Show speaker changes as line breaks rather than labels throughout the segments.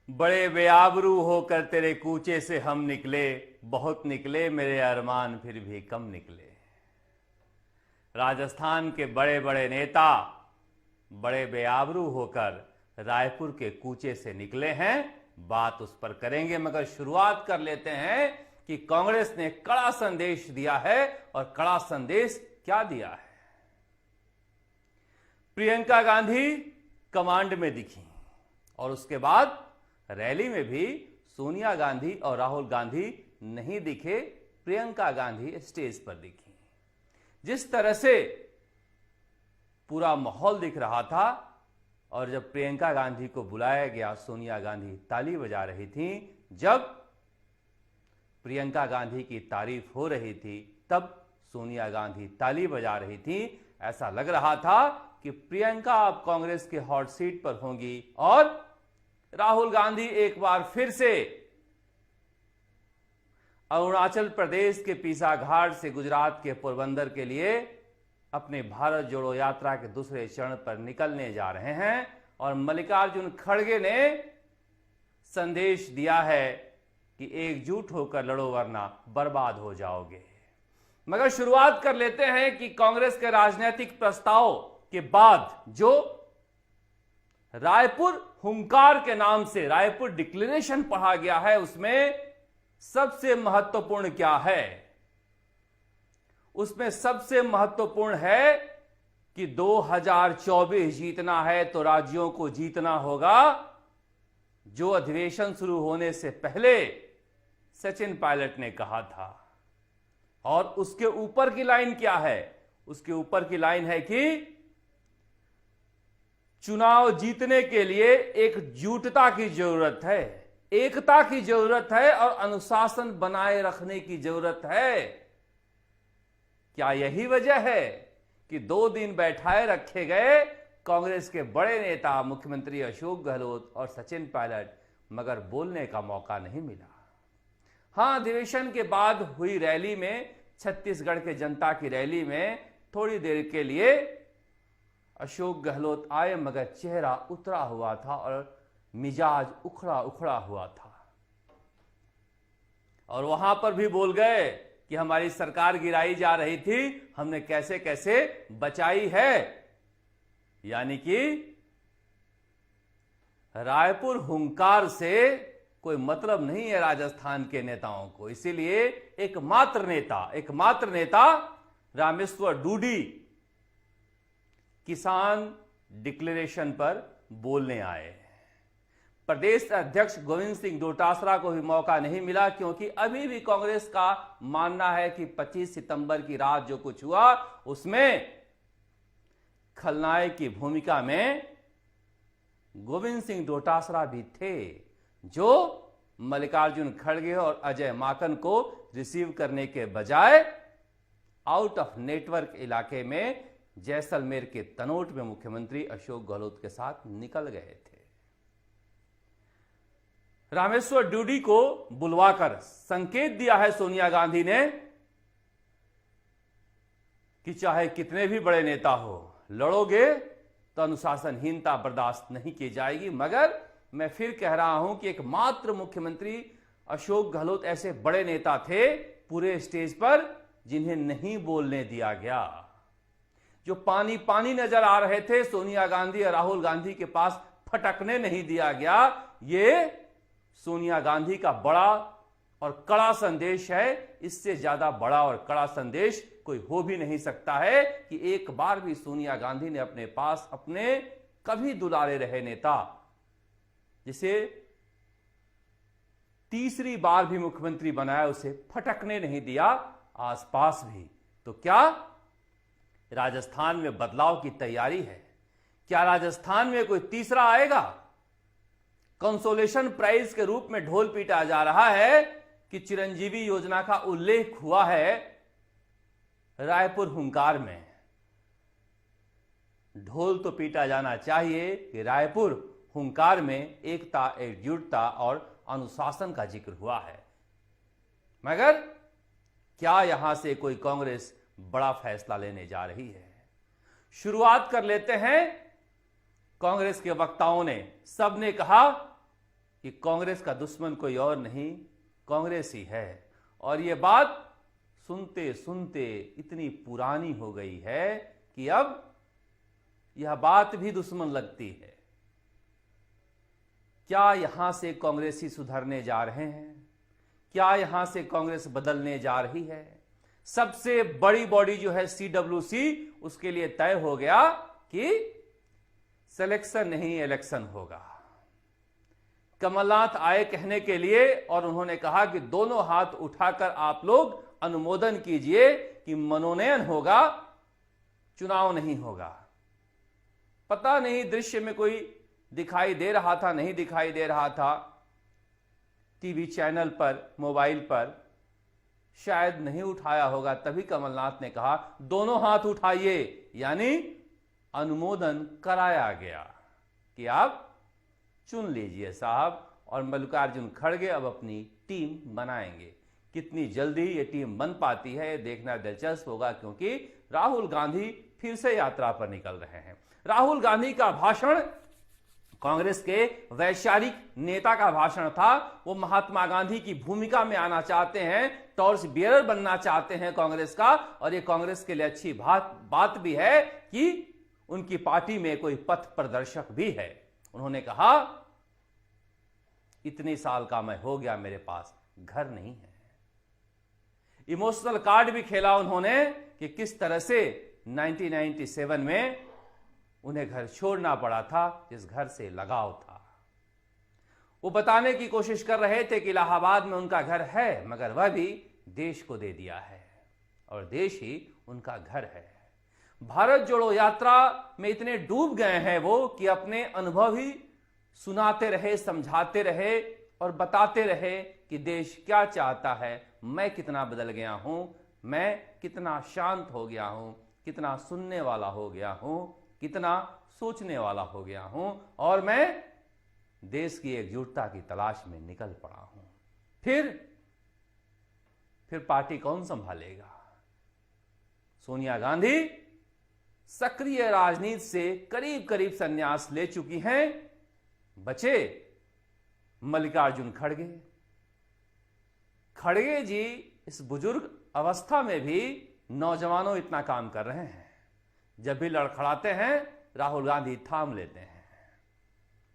बड़े बेआबरू होकर तेरे कूचे से हम निकले, बहुत निकले मेरे अरमान फिर भी कम निकले। राजस्थान के बड़े बड़े नेता बड़े बेआबरू होकर रायपुर के कूचे से निकले हैं, बात उस पर करेंगे, मगर शुरुआत कर लेते हैं कि कांग्रेस ने कड़ा संदेश दिया है। और कड़ा संदेश क्या दिया है? प्रियंका गांधी कमांड में दिखी और उसके बाद रैली में भी सोनिया गांधी और राहुल गांधी नहीं दिखे, प्रियंका गांधी स्टेज पर दिखी। जिस तरह से पूरा माहौल दिख रहा था और जब प्रियंका गांधी को बुलाया गया, सोनिया गांधी ताली बजा रही थी। जब प्रियंका गांधी की तारीफ हो रही थी तब सोनिया गांधी ताली बजा रही थी। ऐसा लग रहा था कि प्रियंका अब कांग्रेस के हॉट सीट पर होंगी और राहुल गांधी एक बार फिर से अरुणाचल प्रदेश के पीसा घाट से गुजरात के पोरबंदर के लिए अपने भारत जोड़ो यात्रा के दूसरे चरण पर निकलने जा रहे हैं। और मल्लिकार्जुन खड़गे ने संदेश दिया है कि एकजुट होकर लड़ो वरना बर्बाद हो जाओगे। मगर शुरुआत कर लेते हैं कि कांग्रेस के राजनीतिक प्रस्ताव के बाद जो रायपुर हुंकार के नाम से रायपुर डिक्लेरेशन पढ़ा गया है, उसमें सबसे महत्वपूर्ण क्या है? उसमें सबसे महत्वपूर्ण है कि 2024 जीतना है तो राज्यों को जीतना होगा। जो अधिवेशन शुरू होने से पहले सचिन पायलट ने कहा था। और उसके ऊपर की लाइन क्या है? उसके ऊपर की लाइन है कि चुनाव जीतने के लिए एकजुटता की जरूरत है, एकता की जरूरत है और अनुशासन बनाए रखने की जरूरत है। क्या यही वजह है कि 2 दिन बैठाए रखे गए कांग्रेस के बड़े नेता मुख्यमंत्री अशोक गहलोत और सचिन पायलट, मगर बोलने का मौका नहीं मिला? हां, अधिवेशन के बाद हुई रैली में, छत्तीसगढ़ के जनता की रैली में थोड़ी देर के लिए अशोक गहलोत आए, मगर चेहरा उतरा हुआ था और मिजाज उखड़ा उखड़ा हुआ था। और वहां पर भी बोल गए कि हमारी सरकार गिराई जा रही थी, हमने कैसे कैसे बचाई है। यानी कि रायपुर हुंकार से कोई मतलब नहीं है राजस्थान के नेताओं को। इसीलिए एकमात्र नेता रामेश्वर डूडी किसान डिक्लेरेशन पर बोलने आए। प्रदेश अध्यक्ष गोविंद सिंह डोटासरा को भी मौका नहीं मिला, क्योंकि अभी भी कांग्रेस का मानना है कि 25 सितंबर की रात जो कुछ हुआ उसमें खलनायक की भूमिका में गोविंद सिंह डोटासरा भी थे, जो मल्लिकार्जुन खड़गे और अजय माकन को रिसीव करने के बजाय आउट ऑफ नेटवर्क इलाके में जैसलमेर के तनोट में मुख्यमंत्री अशोक गहलोत के साथ निकल गए थे। रामेश्वर डूडी को बुलवाकर संकेत दिया है सोनिया गांधी ने कि चाहे कितने भी बड़े नेता हो, लड़ोगे तो अनुशासनहीनता बर्दाश्त नहीं की जाएगी। मगर मैं फिर कह रहा हूं कि एकमात्र मुख्यमंत्री अशोक गहलोत ऐसे बड़े नेता थे पूरे स्टेज पर जिन्हें नहीं बोलने दिया गया, जो पानी पानी नजर आ रहे थे। सोनिया गांधी और राहुल गांधी के पास फटकने नहीं दिया गया। ये सोनिया गांधी का बड़ा और कड़ा संदेश है। इससे ज्यादा बड़ा और कड़ा संदेश कोई हो भी नहीं सकता है कि एक बार भी सोनिया गांधी ने अपने पास अपने कभी दुलारे रहे नेता, जिसे तीसरी बार भी मुख्यमंत्री बनाया, उसे फटकने नहीं दिया आसपास भी। तो क्या राजस्थान में बदलाव की तैयारी है? क्या राजस्थान में कोई तीसरा आएगा? कंसोलेशन प्राइज के रूप में ढोल पीटा जा रहा है कि चिरंजीवी योजना का उल्लेख हुआ है रायपुर हुंकार में। ढोल तो पीटा जाना चाहिए कि रायपुर हुंकार में एकता, एकजुटता और अनुशासन का जिक्र हुआ है। मगर क्या यहां से कोई कांग्रेस बड़ा फैसला लेने जा रही है? शुरुआत कर लेते हैं। कांग्रेस के वक्ताओं ने सबने कहा कि कांग्रेस का दुश्मन कोई और नहीं, कांग्रेस ही है। और ये बात सुनते सुनते इतनी पुरानी हो गई है कि अब यह बात भी दुश्मन लगती है। क्या यहां से कांग्रेसी सुधरने जा रहे हैं? क्या यहां से कांग्रेस बदलने जा रही है? सबसे बड़ी बॉडी जो है CWC, उसके लिए तय हो गया कि सिलेक्शन नहीं इलेक्शन होगा। कमलनाथ आए कहने के लिए और उन्होंने कहा कि दोनों हाथ उठाकर आप लोग अनुमोदन कीजिए कि मनोनयन होगा, चुनाव नहीं होगा। पता नहीं दृश्य में कोई दिखाई दे रहा था, नहीं दिखाई दे रहा था, टीवी चैनल पर, मोबाइल पर शायद नहीं उठाया होगा, तभी कमलनाथ ने कहा दोनों हाथ उठाइए, यानी अनुमोदन कराया गया कि आप चुन लीजिए साहब। और मल्लिकार्जुन खड़गे अब अपनी टीम बनाएंगे। कितनी जल्दी ये टीम बन पाती है ये देखना दिलचस्प होगा, क्योंकि राहुल गांधी फिर से यात्रा पर निकल रहे हैं। राहुल गांधी का भाषण कांग्रेस के वैचारिक नेता का भाषण था। वो महात्मा गांधी की भूमिका में आना चाहते हैं, टॉर्च बियरर बनना चाहते हैं कांग्रेस का। और ये कांग्रेस के लिए अच्छी बात भी है कि उनकी पार्टी में कोई पथ प्रदर्शक भी है। उन्होंने कहा इतने साल का मैं हो गया, मेरे पास घर नहीं है। इमोशनल कार्ड भी खेला उन्होंने कि किस तरह से 1997 में उन्हें घर छोड़ना पड़ा था, जिस घर से लगाव था। वो बताने की कोशिश कर रहे थे कि इलाहाबाद में उनका घर है, मगर वह भी देश को दे दिया है और देश ही उनका घर है। भारत जोड़ो यात्रा में इतने डूब गए हैं वो कि अपने अनुभव ही सुनाते रहे, समझाते रहे और बताते रहे कि देश क्या चाहता है, मैं कितना बदल गया हूं, मैं कितना शांत हो गया हूं, कितना सुनने वाला हो गया हूं, कितना सोचने वाला हो गया हूं, और मैं देश की एकजुटता की तलाश में निकल पड़ा हूं। फिर पार्टी कौन संभालेगा? सोनिया गांधी सक्रिय राजनीति से करीब करीब संन्यास ले चुकी हैं। बचे मल्लिकार्जुन खड़गे। खड़गे जी इस बुजुर्ग अवस्था में भी नौजवानों इतना काम कर रहे हैं। जब भी लड़खड़ाते हैं राहुल गांधी थाम लेते हैं।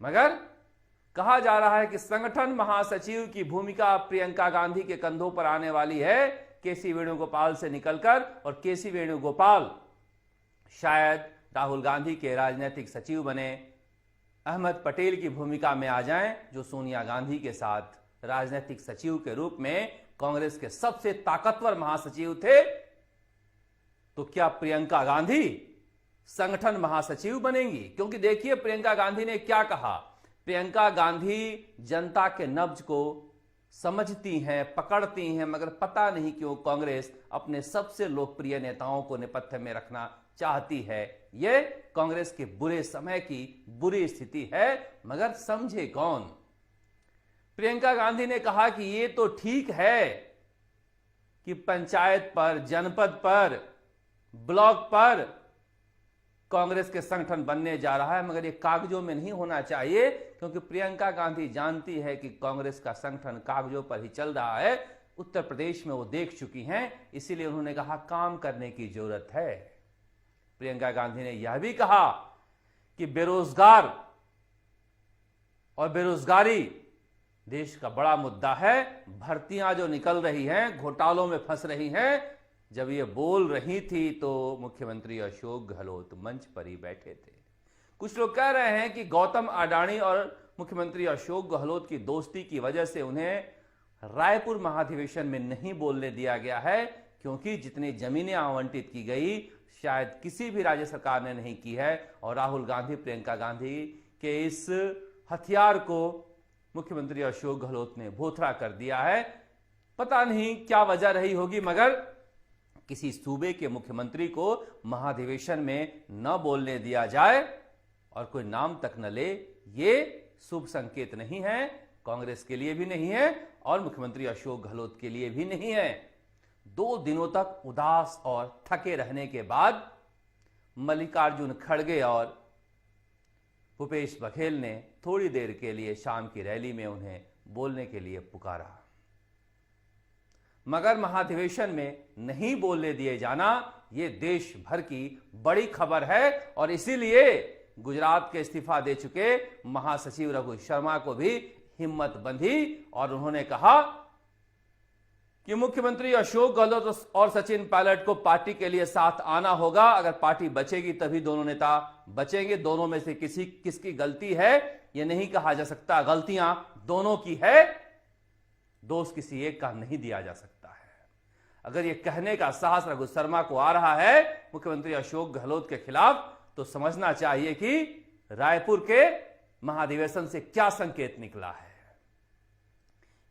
मगर कहा जा रहा है कि संगठन महासचिव की भूमिका प्रियंका गांधी के कंधों पर आने वाली है, केसी वेणुगोपाल से निकलकर, और केसी वेणुगोपाल शायद राहुल गांधी के राजनीतिक सचिव बने, अहमद पटेल की भूमिका में आ जाएं, जो सोनिया गांधी के साथ राजनीतिक सचिव के रूप में कांग्रेस के सबसे ताकतवर महासचिव थे। तो क्या प्रियंका गांधी संगठन महासचिव बनेंगी? क्योंकि देखिए प्रियंका गांधी ने क्या कहा। प्रियंका गांधी जनता के नब्ज को समझती हैं, पकड़ती हैं, मगर पता नहीं क्यों कांग्रेस अपने सबसे लोकप्रिय नेताओं को नेपथ्य में रखना चाहती है। यह कांग्रेस के बुरे समय की बुरी स्थिति है, मगर समझे कौन? प्रियंका गांधी ने कहा कि ये तो ठीक है कि पंचायत पर, जनपद पर, ब्लॉक पर कांग्रेस के संगठन बनने जा रहा है, मगर ये कागजों में नहीं होना चाहिए, क्योंकि प्रियंका गांधी जानती है कि कांग्रेस का संगठन कागजों पर ही चल रहा है। उत्तर प्रदेश में वो देख चुकी हैं, इसीलिए उन्होंने कहा काम करने की जरूरत है। प्रियंका गांधी ने यह भी कहा कि बेरोजगार और बेरोजगारी देश का बड़ा मुद्दा है। भर्तियां जो निकल रही हैं, घोटालों में फंस रही हैं। जब ये बोल रही थी तो मुख्यमंत्री अशोक गहलोत मंच पर ही बैठे थे। कुछ लोग कह रहे हैं कि गौतम अडानी और मुख्यमंत्री अशोक गहलोत की दोस्ती की वजह से उन्हें रायपुर महाधिवेशन में नहीं बोलने दिया गया है, क्योंकि जितनी जमीनें आवंटित की गई शायद किसी भी राज्य सरकार ने नहीं की है। और राहुल गांधी, प्रियंका गांधी के इस हथियार को मुख्यमंत्री अशोक गहलोत ने भोथरा कर दिया है। पता नहीं क्या वजह रही होगी, मगर किसी सूबे के मुख्यमंत्री को महाधिवेशन में न बोलने दिया जाए और कोई नाम तक न ले, ये शुभ संकेत नहीं है, कांग्रेस के लिए भी नहीं है और मुख्यमंत्री अशोक गहलोत के लिए भी नहीं है। 2 दिनों तक उदास और थके रहने के बाद मल्लिकार्जुन खड़गे और भूपेश बघेल ने थोड़ी देर के लिए शाम की रैली में उन्हें बोलने के लिए पुकारा, मगर महाधिवेशन में नहीं बोलने दिए जाना ये देश भर की बड़ी खबर है। और इसीलिए गुजरात के इस्तीफा दे चुके महासचिव रघु शर्मा को भी हिम्मत बंधी और उन्होंने कहा कि मुख्यमंत्री अशोक गहलोत और सचिन पायलट को पार्टी के लिए साथ आना होगा। अगर पार्टी बचेगी तभी दोनों नेता बचेंगे। दोनों में से किसकी गलती है यह नहीं कहा जा सकता, गलतियां दोनों की है, दोष किसी एक का नहीं दिया जा सकता है। अगर यह कहने का साहस रघु शर्मा को आ रहा है मुख्यमंत्री अशोक गहलोत के खिलाफ, तो समझना चाहिए कि रायपुर के महाधिवेशन से क्या संकेत निकला है।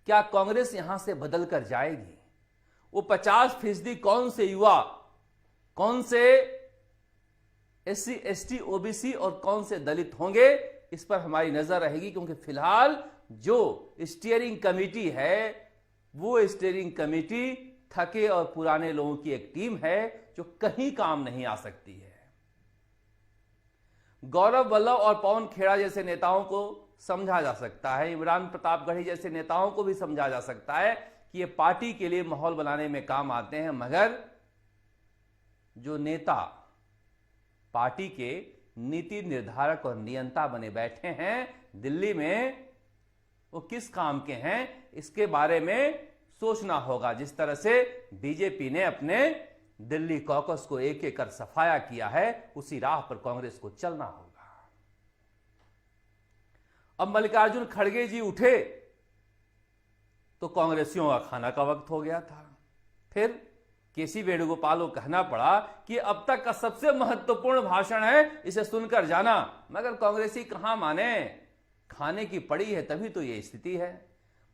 क्या कांग्रेस यहां से बदल कर जाएगी? वो 50% कौन से युवा, कौन से SC ST OBC और कौन से दलित होंगे, इस पर हमारी नजर रहेगी। क्योंकि फिलहाल जो स्टीयरिंग कमेटी है वो स्टीयरिंग कमेटी थके और पुराने लोगों की एक टीम है जो कहीं काम नहीं आ सकती है। गौरव वल्लभ और पवन खेड़ा जैसे नेताओं को समझा जा सकता है, इमरान प्रतापगढ़ी जैसे नेताओं को भी समझा जा सकता है कि ये पार्टी के लिए माहौल बनाने में काम आते हैं, मगर जो नेता पार्टी के नीति निर्धारक और नियंता बने बैठे हैं दिल्ली में, वो किस काम के हैं इसके बारे में सोचना होगा। जिस तरह से बीजेपी ने अपने दिल्ली कॉकस को एक एक कर सफाया किया है, उसी राह पर कांग्रेस को चलना होगा। अब मल्लिकार्जुन खड़गे जी उठे तो कांग्रेसियों का खाना का वक्त हो गया था। फिर केसी वेणुगोपाल को कहना पड़ा कि अब तक का सबसे महत्वपूर्ण भाषण है, इसे सुनकर जाना, मगर कांग्रेसी कहां माने, खाने की पड़ी है तभी तो ये स्थिति है।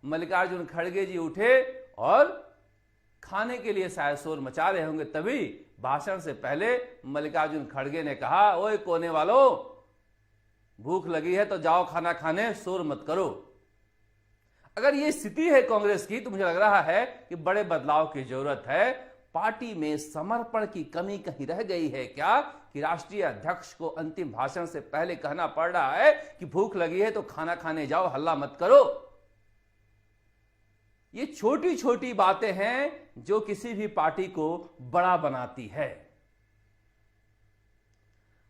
मल्लिकार्जुन खड़गे जी उठे और खाने के लिए शायद शोर मचा रहे होंगे, तभी भाषण से पहले मल्लिकार्जुन खड़गे ने कहा, ओए कोने वालों, भूख लगी है तो जाओ खाना खाने, शोर मत करो। अगर ये स्थिति है कांग्रेस की तो मुझे लग रहा है कि बड़े बदलाव की जरूरत है। पार्टी में समर्पण की कमी कहीं रह गई है क्या कि राष्ट्रीय अध्यक्ष को अंतिम भाषण से पहले कहना पड़ रहा है कि भूख लगी है तो खाना खाने जाओ, हल्ला मत करो। ये छोटी छोटी बातें हैं जो किसी भी पार्टी को बड़ा बनाती है।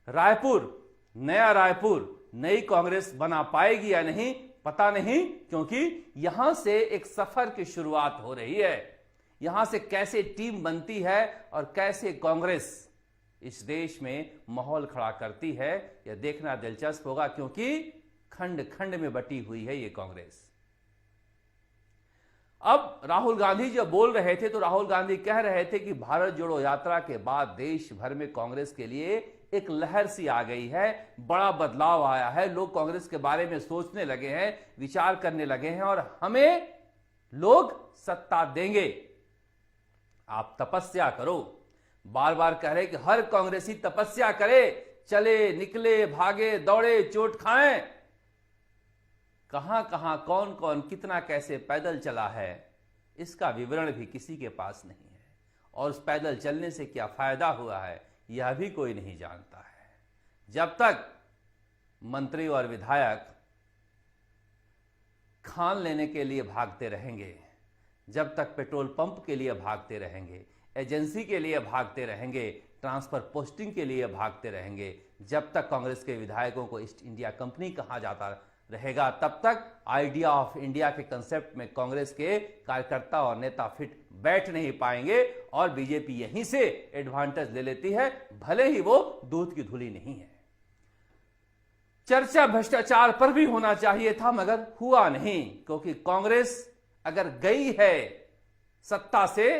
रायपुर, नया रायपुर, नई कांग्रेस बना पाएगी या नहीं पता नहीं, क्योंकि यहां से एक सफर की शुरुआत हो रही है। यहां से कैसे टीम बनती है और कैसे कांग्रेस इस देश में माहौल खड़ा करती है, यह देखना दिलचस्प होगा, क्योंकि खंड खंड में बटी हुई है ये कांग्रेस। अब राहुल गांधी जब बोल रहे थे तो राहुल गांधी कह रहे थे कि भारत जोड़ो यात्रा के बाद देश भर में कांग्रेस के लिए एक लहर सी आ गई है, बड़ा बदलाव आया है, लोग कांग्रेस के बारे में सोचने लगे हैं, विचार करने लगे हैं और हमें लोग सत्ता देंगे, आप तपस्या करो। बार बार कह रहे कि हर कांग्रेसी तपस्या करे, चले निकले भागे दौड़े चोट खाएं। कहां कहां कौन कौन कितना कैसे पैदल चला है इसका विवरण भी किसी के पास नहीं है, और उस पैदल चलने से क्या फायदा हुआ है यह भी कोई नहीं जानता है। जब तक मंत्री और विधायक खान लेने के लिए भागते रहेंगे, जब तक पेट्रोल पंप के लिए भागते रहेंगे, एजेंसी के लिए भागते रहेंगे, ट्रांसफर पोस्टिंग के लिए भागते रहेंगे, जब तक कांग्रेस के विधायकों को ईस्ट इंडिया कंपनी कहा जाता रहेगा, तब तक आइडिया ऑफ इंडिया के कंसेप्ट में कांग्रेस के कार्यकर्ता और नेता फिट बैठ नहीं पाएंगे और बीजेपी यहीं से एडवांटेज ले लेती है, भले ही वो दूध की धुली नहीं है। चर्चा भ्रष्टाचार पर भी होना चाहिए था मगर हुआ नहीं, क्योंकि कांग्रेस अगर गई है सत्ता से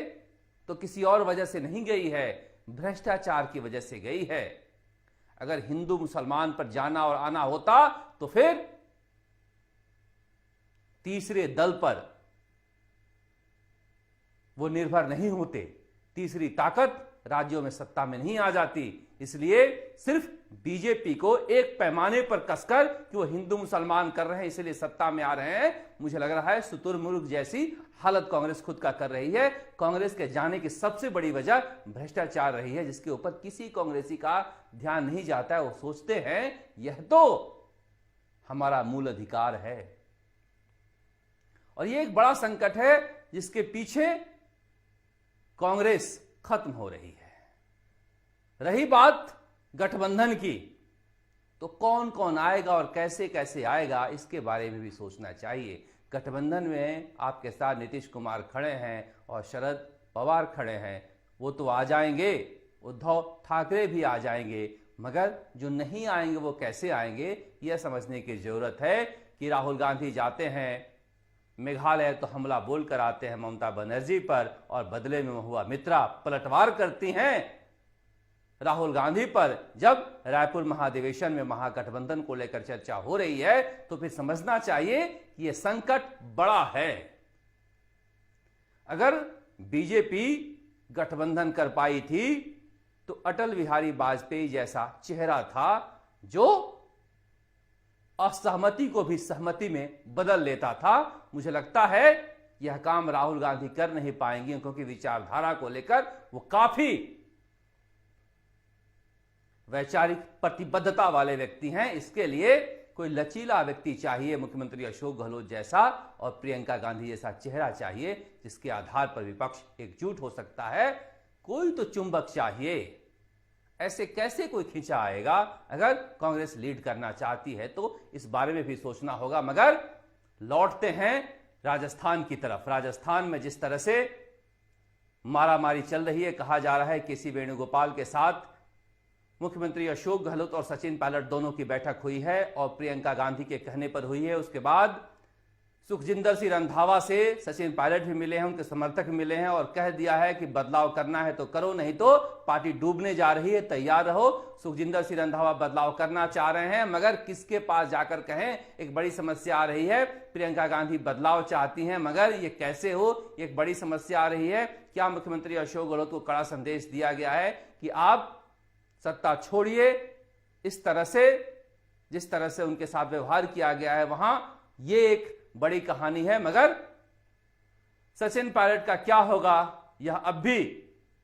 तो किसी और वजह से नहीं गई है, भ्रष्टाचार की वजह से गई है। अगर हिंदू मुसलमान पर जाना और आना होता तो फिर तीसरे दल पर वो निर्भर नहीं होते, तीसरी ताकत राज्यों में सत्ता में नहीं आ जाती। इसलिए सिर्फ बीजेपी को एक पैमाने पर कसकर कि वो हिंदू मुसलमान कर रहे हैं इसलिए सत्ता में आ रहे हैं, मुझे लग रहा है शुतुरमुर्ग जैसी हालत कांग्रेस खुद का कर रही है। कांग्रेस के जाने की सबसे बड़ी वजह भ्रष्टाचार रही है, जिसके ऊपर किसी कांग्रेसी का ध्यान नहीं जाता है। वो सोचते हैं यह तो हमारा मूल अधिकार है। और यह एक बड़ा संकट है जिसके पीछे कांग्रेस खत्म हो रही है। रही बात गठबंधन की, तो कौन कौन आएगा और कैसे कैसे आएगा, इसके बारे में भी सोचना चाहिए। गठबंधन में आपके साथ नीतीश कुमार खड़े हैं और शरद पवार खड़े हैं, वो तो आ जाएंगे, उद्धव ठाकरे भी आ जाएंगे, मगर जो नहीं आएंगे वो कैसे आएंगे, यह समझने की जरूरत है कि राहुल गांधी जाते हैं मेघालय तो हमला बोलकर आते हैं ममता बनर्जी पर, और बदले में महुआ मित्रा पलटवार करती हैं राहुल गांधी पर। जब रायपुर महाधिवेशन में महागठबंधन को लेकर चर्चा हो रही है तो फिर समझना चाहिए कि यह संकट बड़ा है। अगर बीजेपी गठबंधन कर पाई थी तो अटल बिहारी वाजपेयी जैसा चेहरा था जो असहमति को भी सहमति में बदल लेता था। मुझे लगता है यह काम राहुल गांधी कर नहीं पाएंगे, क्योंकि विचारधारा को लेकर वो काफी वैचारिक प्रतिबद्धता वाले व्यक्ति हैं। इसके लिए कोई लचीला व्यक्ति चाहिए, मुख्यमंत्री अशोक गहलोत जैसा और प्रियंका गांधी जैसा चेहरा चाहिए, जिसके आधार पर विपक्ष एकजुट हो सकता है। कोई तो चुंबक चाहिए। ऐसे कैसे कोई खींचा आएगा? अगर कांग्रेस लीड करना चाहती है तो इस बारे में भी सोचना होगा। मगर लौटते हैं राजस्थान की तरफ। राजस्थान में जिस तरह से मारामारी चल रही है, कहा जा रहा है केसी वेणुगोपाल के साथ मुख्यमंत्री अशोक गहलोत और सचिन पायलट दोनों की बैठक हुई है और प्रियंका गांधी के कहने पर हुई है। उसके बाद सुखजिंदर सिंह रंधावा से सचिन पायलट भी मिले हैं, उनके समर्थक भी मिले हैं और कह दिया है कि बदलाव करना है तो करो, नहीं तो पार्टी डूबने जा रही है, तैयार रहो। सुखजिंदर सिंह रंधावा बदलाव करना चाह रहे हैं, मगर किसके पास जाकर कहें, एक बड़ी समस्या आ रही है। प्रियंका गांधी बदलाव चाहती हैं, मगर ये कैसे हो, एक बड़ी समस्या आ रही है। क्या मुख्यमंत्री अशोक गहलोत को कड़ा संदेश दिया गया है कि आप सत्ता छोड़िए? इस तरह से जिस तरह से उनके साथ व्यवहार किया गया है वहां, ये एक बड़ी कहानी है। मगर सचिन पायलट का क्या होगा, यह अब भी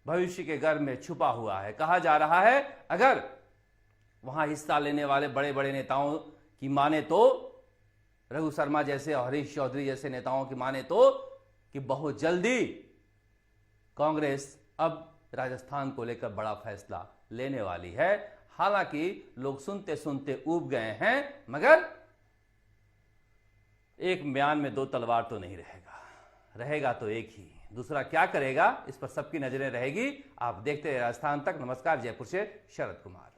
भविष्य के गर्भ में छुपा हुआ है। कहा जा रहा है अगर वहां हिस्सा लेने वाले बड़े बड़े नेताओं की माने तो, रघु शर्मा जैसे और हरीश चौधरी जैसे नेताओं की माने तो, कि बहुत जल्दी कांग्रेस अब राजस्थान को लेकर बड़ा फैसला लेने वाली है। हालांकि लोग सुनते सुनते ऊब गए हैं, मगर एक म्यान में दो तलवार तो नहीं रहेगा, रहेगा तो एक ही। दूसरा क्या करेगा, इस पर सबकी नजरें रहेगी। आप देखते रहिए राजस्थान तक। नमस्कार, जयपुर से शरद कुमार।